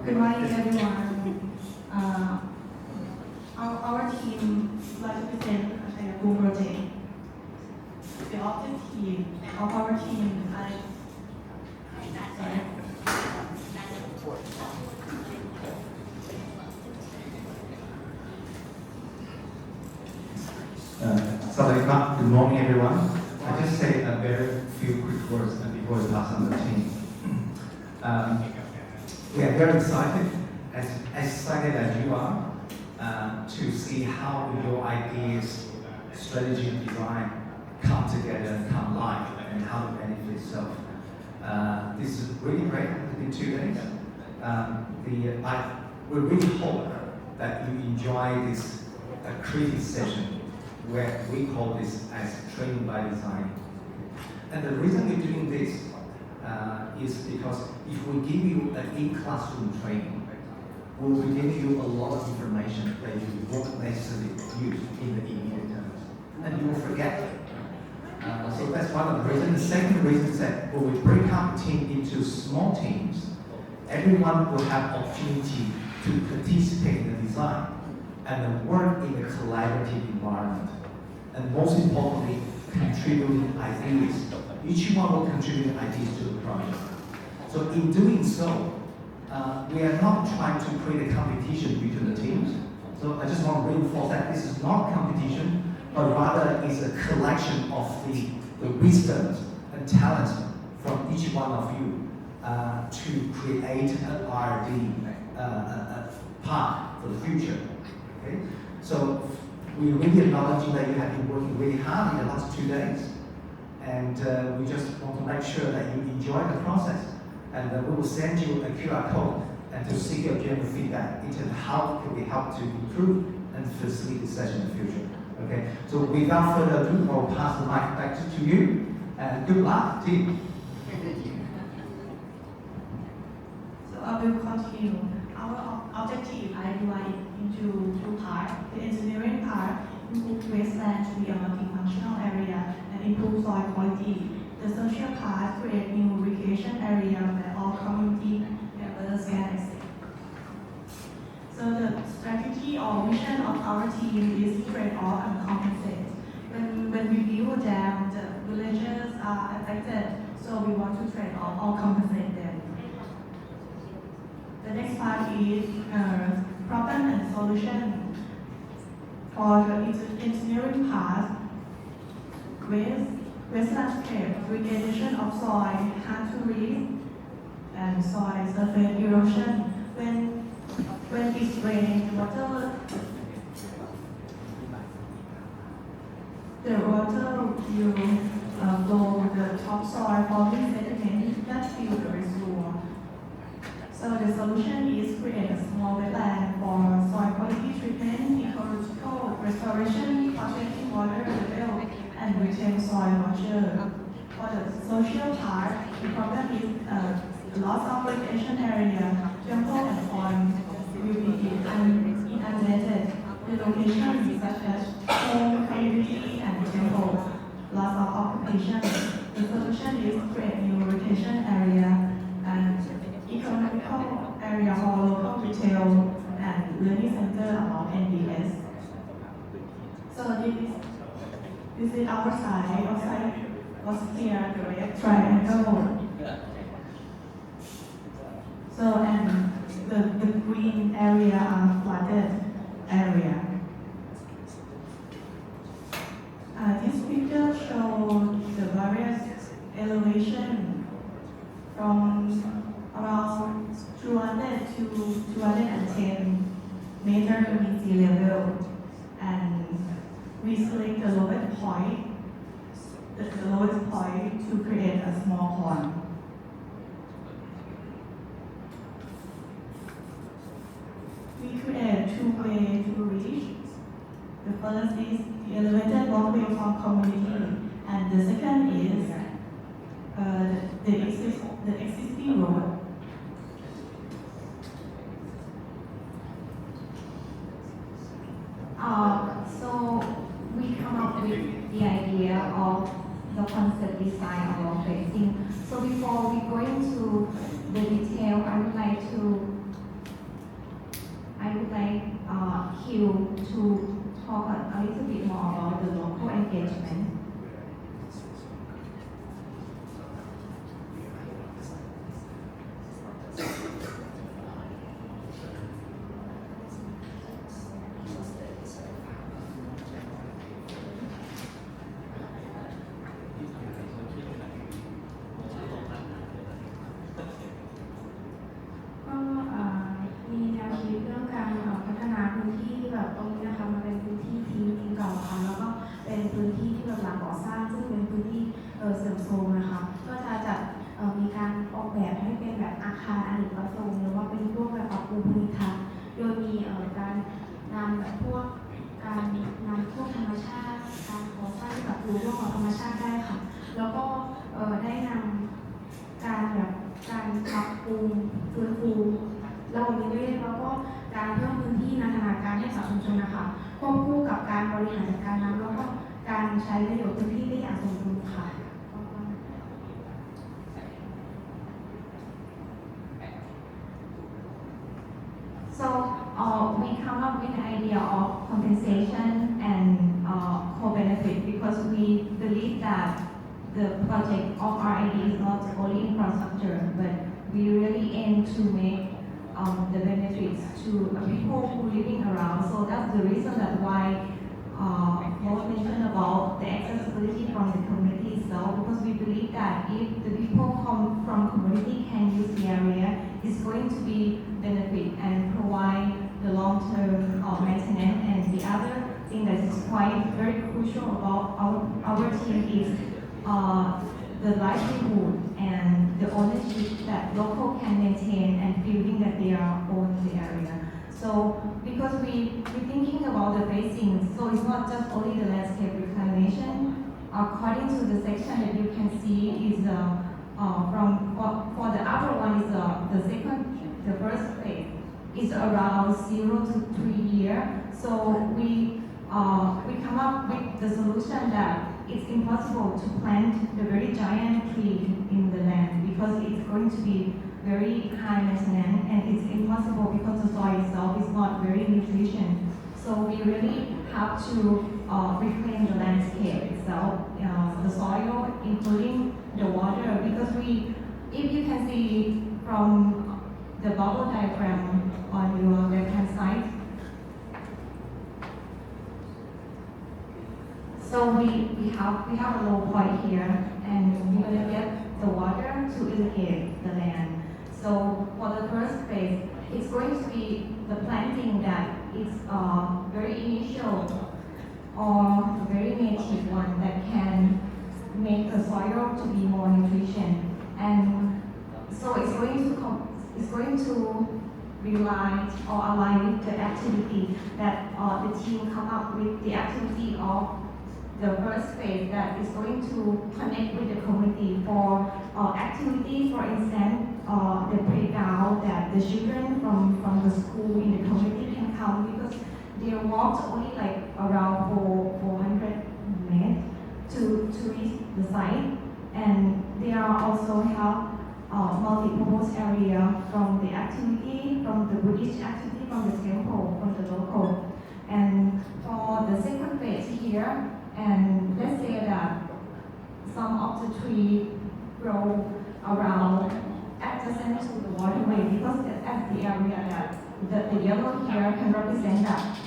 Good morning, everyone. Our team like to present a chaiyaphum project. The objective of our team sorry. สวัสดีครับ Good morning everyone. I just say a very few quick words before we pass on the team. We are very excited, as excited as you are, to see how your ideas, strategy, and design come together and come live, and how to benefit itself. This is really great in 2 days. We really hope that you enjoy this creative session, where we call this as training by design. And the reason we're doing this is because if we give you an in-classroom training, we'll be giving you a lot of information that you won't necessarily use in the immediate terms, and you will forget. So that's one of the reasons. The second reason is that when we break up the team into small teams, everyone will have opportunity to participate in the design and then work in a collaborative environment. And most importantly, contributing ideas. Each one will contribute ideas to the project. So in doing so, we are not trying to create a competition between the teams. So I just want to reinforce that this is not competition, but rather is a collection of the wisdom and talents from each one of you to create an R&D path for the future. Okay? So we really acknowledge that you have been working really hard in the last 2 days, and we just want to make sure that you enjoy the process. And we will send you a QR code and to seek your general feedback into how can we help to improve and facilitate the session in the future. Okay. So without further ado, I'll pass the mic back to you, and good luck, team. So I will continue. Our objective, I divide it into 2 parts. The engineering part, improve wasteland to be a multifunctional area and improve soil quality. The social part, create new recreation area where all community members can access. So the strategy or vision of our team is trade off and compensate. When we build them, the villagers are affected, so we want to trade off or compensate them. The next part is problem and solution. For the engineering part, waste landscape, degradation of soil, hard to read, and soil surface erosion. When it's raining, the water will flow the topsoil forming sediment that fill the reservoir. So the solution is create a small wetland for soil quality treatment, ecological restoration, protecting water level, and retain soil moisture. For the social part, the problem is loss of recreation area, temple and pond will be inundated. The locations such as home, community, and temple, loss of occupation. The solution is create new recreation area and economical area for local retail and learning center about NBS. So this is our side. Our side was here, the red triangle. So and the green area are flooded area. This picture shows the various elevation from around 200 to 210 meters beneath sea level, and we select the lowest point to create a small pond. We create 2 ways to reach. The first is the elevated walkway from community, and the second is the existing road. So we come up with the idea of the concept design of our facing. So before we go into the detail, I would like to talk a little bit more about the local engagement.มีแนวคิดเรื่องการพัฒนาพื้นที่ที่แบบตรงนี้นะคะมาเป็นพื้นที่ทิ้งเก่าค่ะแล้วก็เป็นพื้นที่ที่แบบหลังก่อสร้างซึ่งเป็นพื้นที่เสื่อมโทรมนะคะก็จะจัดมีการออกแบบให้เป็นแบบอาคารอเนกประสงค์หรือว่าเป็นพวกแบบปรับปรุงภูมิทัศน์โดยมีการนำแบบพวกการนำพวกธรรมชาติการก่อสร้างที่แบบรู้ร่วมกับธรรมชาติได้ค่ะแล้วก็ได้นำการแบบการปรับปรุงฟื้นฟูระบบนิเวศแล้วก็การเพิ่มพื้นที่นันทนาการให้กับชุมชนนะคะควบคู่กับการบริหารจัดการน้ำแล้วก็การใช้ประโยชน์พื้นที่ได้อย่างสมดุลค่ะ So we come up with the idea of compensation and co-benefit because we believe that the project of our idea is not only infrastructure, but we really aim to make the benefits to the people who living around. So that's the reason that why Mo mentioned about the accessibility from the community itself, because we believe that if the people come from community can use the area, it's going to be benefit and provide the long-term maintenance. And the other thing that is quite very crucial about our team is the livelihood and the ownership that local can maintain and feeling that they are own the area. So because we're thinking about the facing, so it's not just only the landscape reclamation. According to the section that you can see is for the upper one is the first phase is around 0 to 3 years. So we come up with the solution that it's impossible to plant the very giant tree in the land because it's going to be very high maintenance and it's impossible because the soil itself is not very nutritious. So we really have to reclaim the landscape itself, the soil, including the water, because if you can see from the bubble diagram on your left-hand side, so we have a low point here, and we're gonna get the water to irrigate the land. So for the first phase, it's going to be the planting that is very initial or very native one that can make the soil to be more nutrition. And so it's going to rely or align with the activity that the team come up with, the activity of the first phase that is going to connect with the community for activities, for instance, the playground that the children from the school in the community can come because they walked only like around 400 meters to reach the site, and there are also have multi-purpose area from the activity, from the Buddhist activity, from the temple, from the local. And for the second phase here, and let's say that some of the trees grow around adjacent to the waterway because that's the area that the yellow here can represent that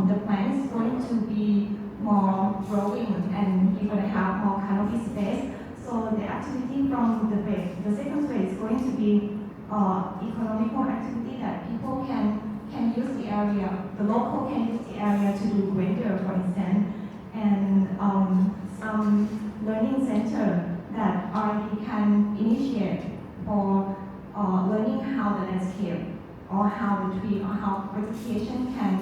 the plant is going to be more growing and you're going to have more canopy space. So the activity from the second phase is going to be economical activity that people can use the area, the local can use the area to do render, for instance, and some learning center that R&D can initiate for learning how the landscape or how the tree or how vegetation can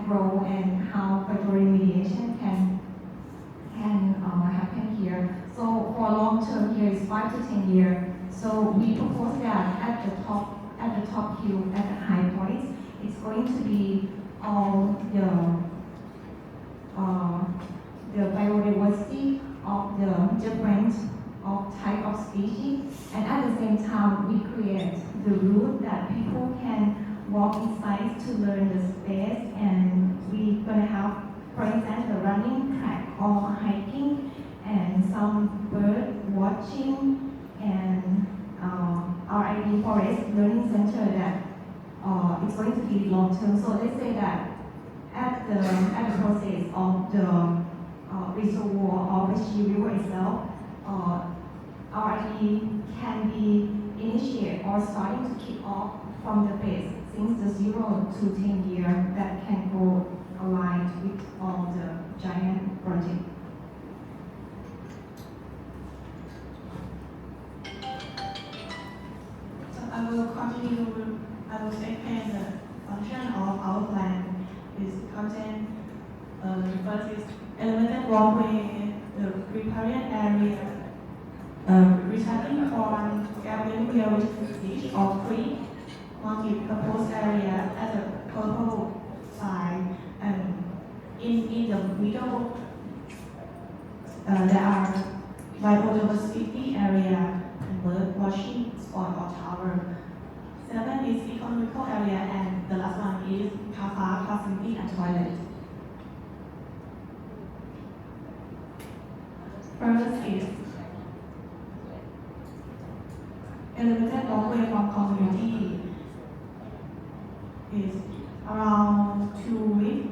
grow and how phytoremediation can happen here. So for long term here is 5 to 10 years. So we propose that at the top hill, at the high points, it's going to be all the biodiversity of the different type of species, and at the same time we create the route that people can walk inside to learn the space, and we're gonna have, for instance, the running track or hiking, and some bird watching, and our ID forest learning center that it's going to be long term. So let's say that at the process of the reservoir of the river itself, our ID can be initiated or starting to kick off from the phase since the 0 to 10 year that can go aligned with all the giant project. So I will continue. I will explain the function of our plan. Is content. The first is elevated walkway, the riparian area, returning pond, gathering field, ditch or creek, multi-purpose area at the purple side, and in the middle there are biodiversity area and bird watching spot or tower. 7 is economical area, and the last one is car park, facility and toilet. First is elevated walkway from community is around 2 weeks.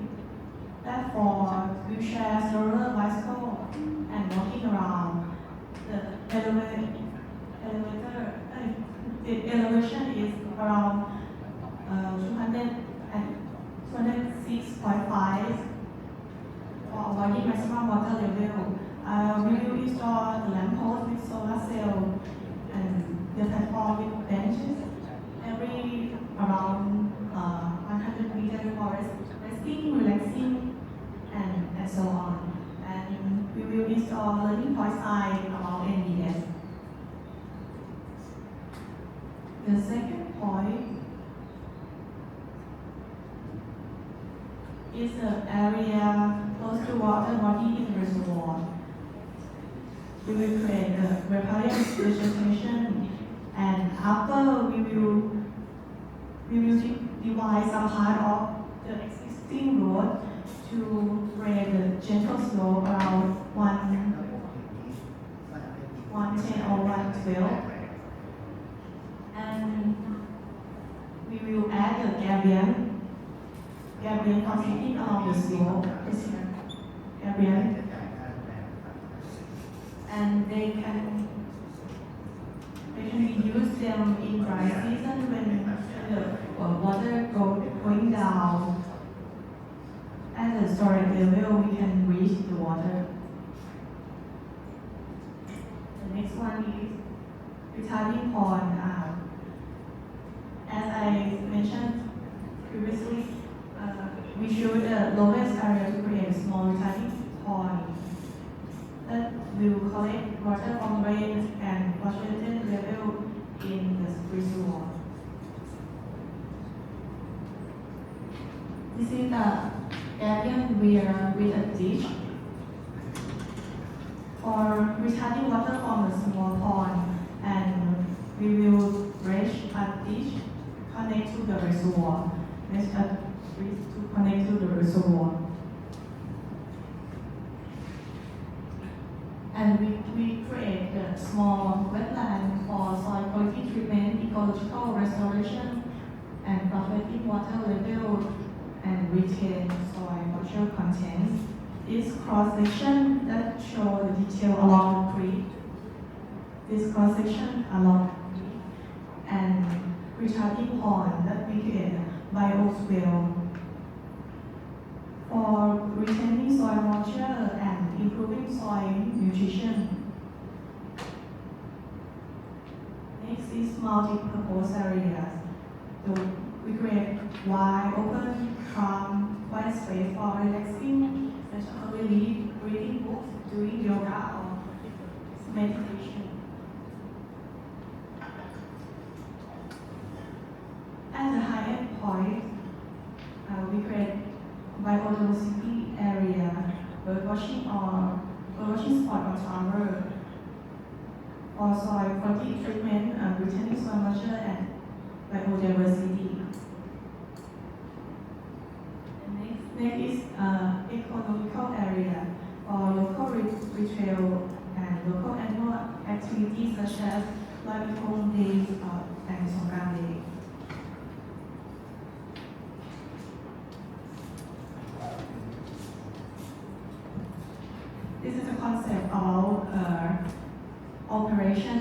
That's for wheelchair, stroller, bicycle, and walking around. The elevation is around 206.5 for avoiding maximum water level. We will install the lamp post with solar cell and the platform with benches every around 100 meters for resting, relaxing, and so on. And we will install learning point sign about NBS. The second point is the area close to water body in the reservoir. We will create a riparian vegetation, and after we will divide some part of the existing road to create a gentle slope around 110 or 112. And we will add a gabion for sitting along the slope. This here, gabion. And they can use them in dry season when the water going down. At the storage level, we can reach the water. The next one is retarding pond. As I mentioned previously, we choose the lowest area to create a small retarding pond that will collect water from rain and fluctuated level in the reservoir. This is the area with a ditch for retarding water from the small pond, and we will bridge a ditch connect to the reservoir. There's a bridge to connect to the reservoir. And we create a small wetland for soil quality treatment, ecological restoration, and fluctuating water level, and retain soil moisture content. This cross-section that shows the detail along the creek. This cross-section along the creek, and retarding pond that we create bioswale for retaining soil moisture and improving soil nutrition. Next is multi-purpose areas. So we create wide open, calm, quiet space for relaxing, such as reading books, doing yoga or meditation. At the highest point, we create biodiversity area, bird watching spot or tower, for soil quality treatment, retaining soil moisture and biodiversity. activities such as live home days and Songkran Day. This is a concept of operation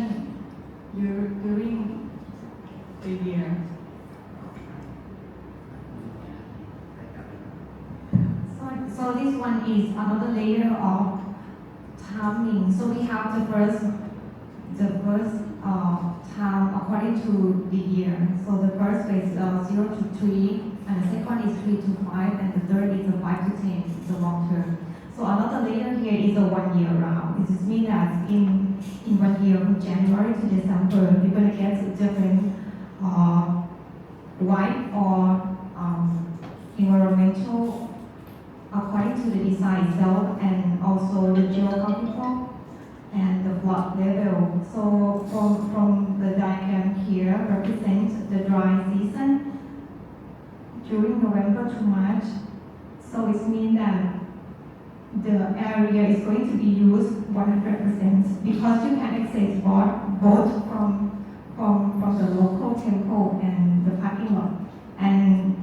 during the year. So this one is another layer of timing. So we have the first time according to the year. So the first is 0 to 3, and the second is 3 to 5, and the third is 5 to 10, the long term. So another layer here is a 1 year round. This means that in 1 year, from January to December, you're going to get different white or environmental according to the design itself, and also the geographical and the flood level. So from the diagram here represents the dry season during November to March. So it means that the area is going to be used 100% because you can access both from the local temple and the parking lot. And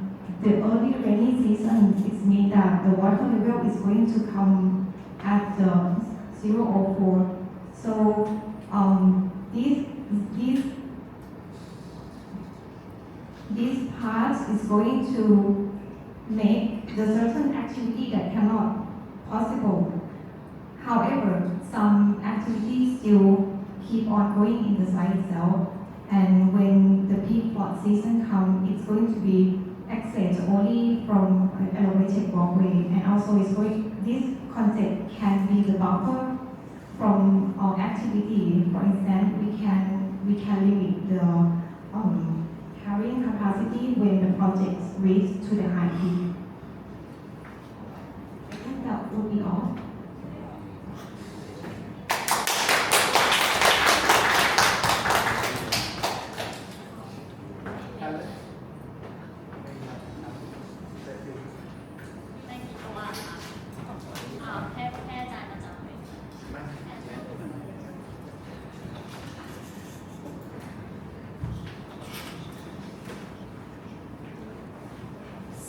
the early rainy season, it means that the water level is going to come at the 004. So this part is going to make the certain activity that cannot possible. However, some activities still keep on going in the site itself, and when the peak flood season comes, it's going to be accessed only from an elevated walkway, and also this concept can be the buffer from our activity. For instance, we can limit the carrying capacity when the project reaches to the high peak. I think that would be all.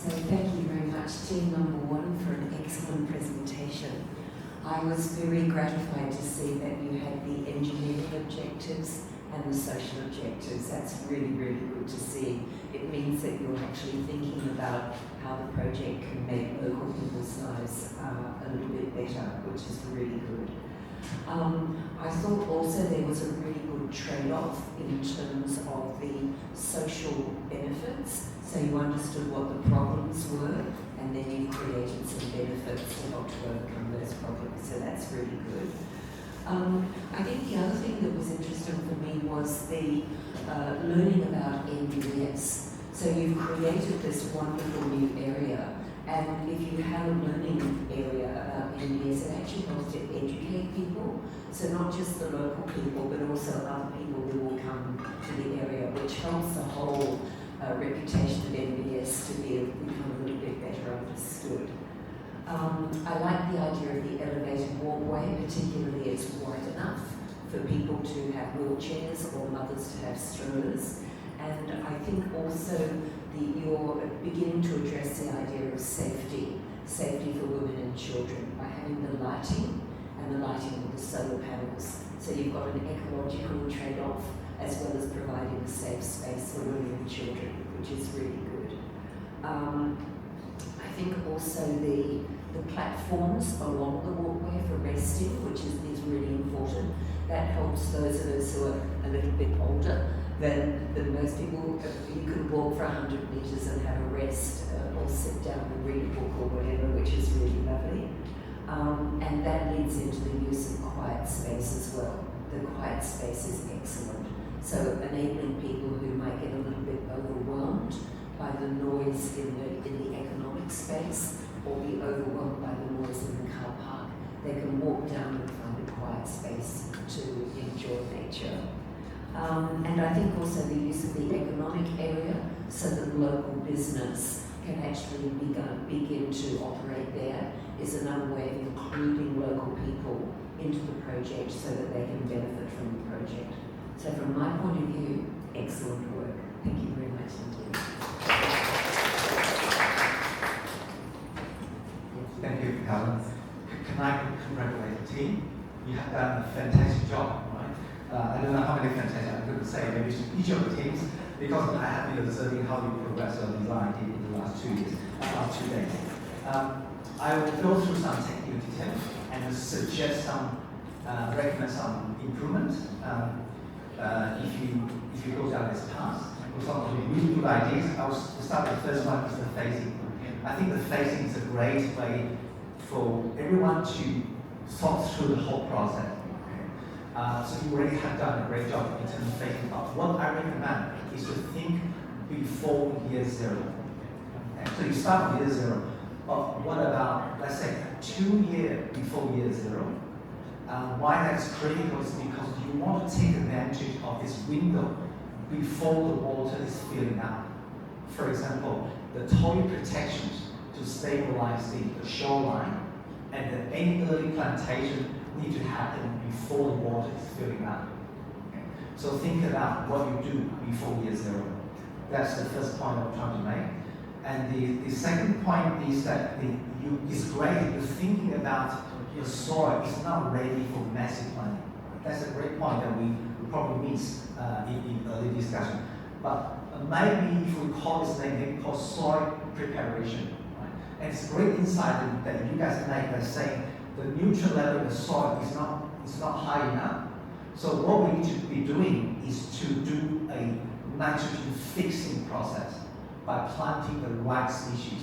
So thank you very much, team number one, for an excellent presentation. I was very gratified to see that you had the engineering objectives and the social objectives. That's really, really good to see. It means that you're actually thinking about how the project can make local people's lives a little bit better, which is really good. I thought also there was a really good trade-off in terms of the social benefits. So you understood what the problems were, and then you created some benefits to help to overcome those problems. So that's really good. I think the other thing that was interesting for me was the learning about NBS. So you've created this wonderful new area, and if you have a learning area about NBS, it actually helps to educate people. So not just the local people, but also other people who will come to the area, which helps the whole reputation of NBS to become a little bit better understood. I like the idea of the elevated walkway, particularly it's wide enough for people to have wheelchairs or mothers to have strollers. And I think also you're beginning to address the idea of safety for women and children by having the lighting and the lighting with the solar panels. So you've got an ecological trade-off as well as providing a safe space for women and children, which is really good. I think also the platforms along the walkway for resting, which is really important. That helps those of us who are a little bit older than most people. You can walk for 100 metres and have a rest or sit down and read a book or whatever, which is really lovely. And that leads into the use of quiet space as well. The quiet space is excellent. So enabling people who might get a little bit overwhelmed by the noise in the economic space, or be overwhelmed by the noise in the car park, they can walk down and find a quiet space to enjoy nature. And I think also the use of the economic area so that local business can actually begin to operate there is another way of including local people into the project so that they can benefit from the project. So from my point of view, excellent work. Thank you very much indeed. Thank you, Helen. Can I congratulate the team? You have done a fantastic job, right? I don't know how many fantastic I'm going to say, maybe to each of the teams, because I have been observing how you progress your design in the last 2 years, last 2 days. I will go through some technical details and suggest some, recommend some improvements if you go down this path. With some of the really good ideas, I'll start with the first one, is the phasing. I think the phasing is a great way for everyone to thought through the whole process. So you already have done a great job in terms of phasing. But what I recommend is to think before year 0. So you start with year 0, but what about, let's say, 2 years before year 0? Why that's critical is because you want to take advantage of this window before the water is filling up. For example, the toy protections to stabilize the shoreline, and any early plantation need to happen before the water is filling up. Okay. So think about what you do before year 0. That's the first point I'm trying to make. And the second point is that it's great if you're thinking about your soil is not ready for massive planting. That's a great point that we probably missed in early discussion. But maybe if we call this name, maybe called soil preparation. And it's a great insight that you guys make by saying the nutrient level in the soil is not high enough. So what we need to be doing is to do a nitrogen fixing process by planting the right species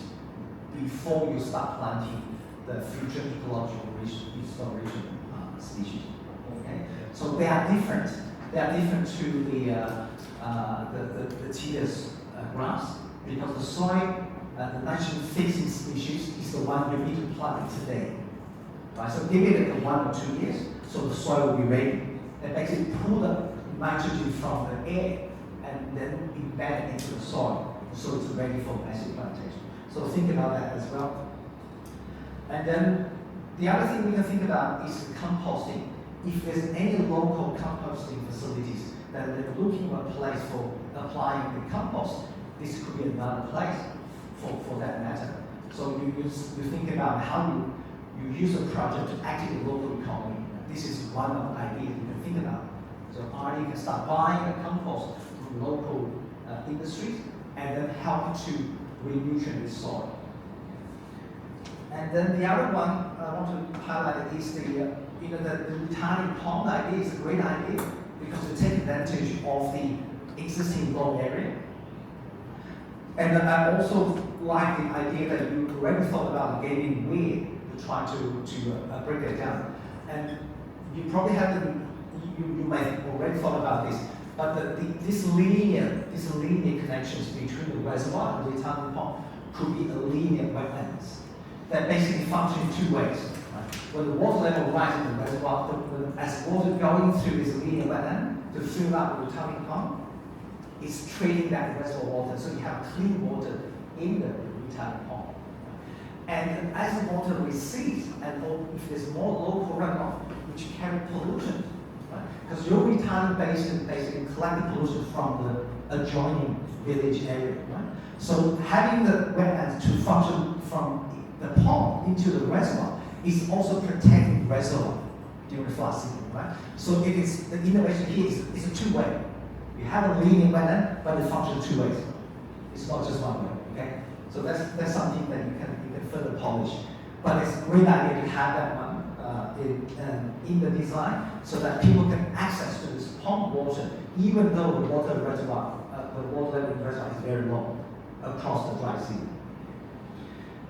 before you start planting the future ecological restoration species. Okay? So they are different. They are different to the tedious grass, because the soil, the nitrogen fixing species is the one you need to plant today. Right? So give it 1 or 2 years, so the soil will be ready. And basically pull the nitrogen from the air and then embed it into the soil, so it's ready for massive plantation. So think about that as well. And then the other thing we can think about is composting. If there's any local composting facilities that they're looking for a place for applying the compost, this could be another place for that matter. So you think about how you use a project to activate the local economy. This is one of the ideas you can think about. So you can start buying the compost from local industries and then help to re-nutrient the soil. And then the other one I want to highlight is the returning pond idea is a great idea because it takes advantage of the existing low area. And I also like the idea that you already thought about gaining weight to try to break it down. And you probably you may have already thought about this, but this linear connections between the reservoir and the returning pond could be a linear wetlands that basically function in 2 ways. Right? When the water level rises in the reservoir, as water going through this linear wetland to fill up the returning pond, it's treating that reservoir water, so you have clean water in the returning pond. And as the water recedes, and if there's more local runoff, which carry pollution, right? Because your returning basin basically collect the pollution from the adjoining village area, right? So having the wetlands to function from the pond into the reservoir is also protecting the reservoir during the flood season, right? So it is the innovation here is a 2-way. You have a linear wetland, but it functions 2 ways. It's not just 1 way. Okay, so that's something that you can further polish. But it's a great idea to have that one in the design, so that people can access to this pond water, even though the water level in the reservoir is very low across the dry season.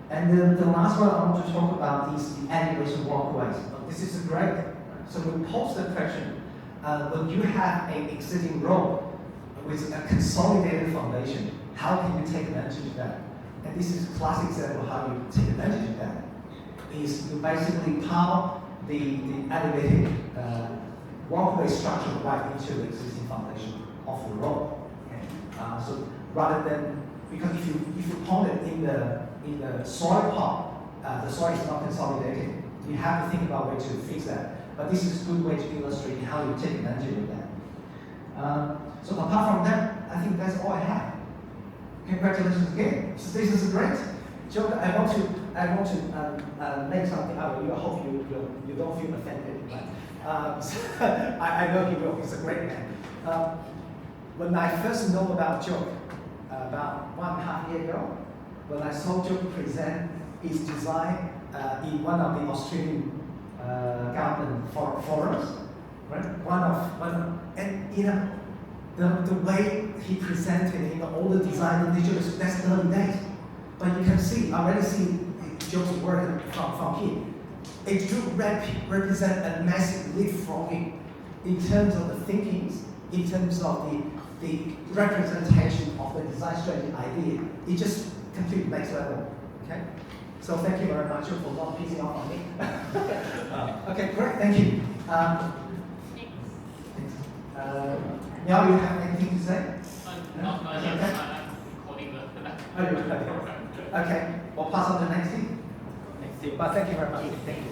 And then the last one I want to talk about is the elevation walkways. This is great. So we pose the question: when you have an existing road with a consolidated foundation, how can you take advantage of that? And this is a classic example of how you take advantage of that. Is you basically power the elevated walkway structure right into the existing foundation of the road. Okay? So rather than, because if you pond it in the soil part, the soil is not consolidated. You have to think about a way to fix that. But this is a good way to illustrate how you take advantage of that. So apart from that, I think that's all I have. Congratulations again. So this is great. Joe, I want to make something out of you. I hope you don't feel offended. But, I know he will. He's a great man. When I first know about Joe, about 1.5 years ago, when I saw Joe present his design in one of the Australian government forums, right? And you know, the way he presented, all the design and visuals, that's early days. But you can see, I already see Joe's work from here. It do represent a massive leap from in terms of the thinkings, in terms of the representation of the design strategy idea. It just completely next level. Okay? So thank you very much for not pissing off on me. Okay, great, thank you. Now you have anything to say? Not yet. I'm recording the back. Oh, you're okay. Okay, we'll pass on to the next team. But thank you very much. Thank you.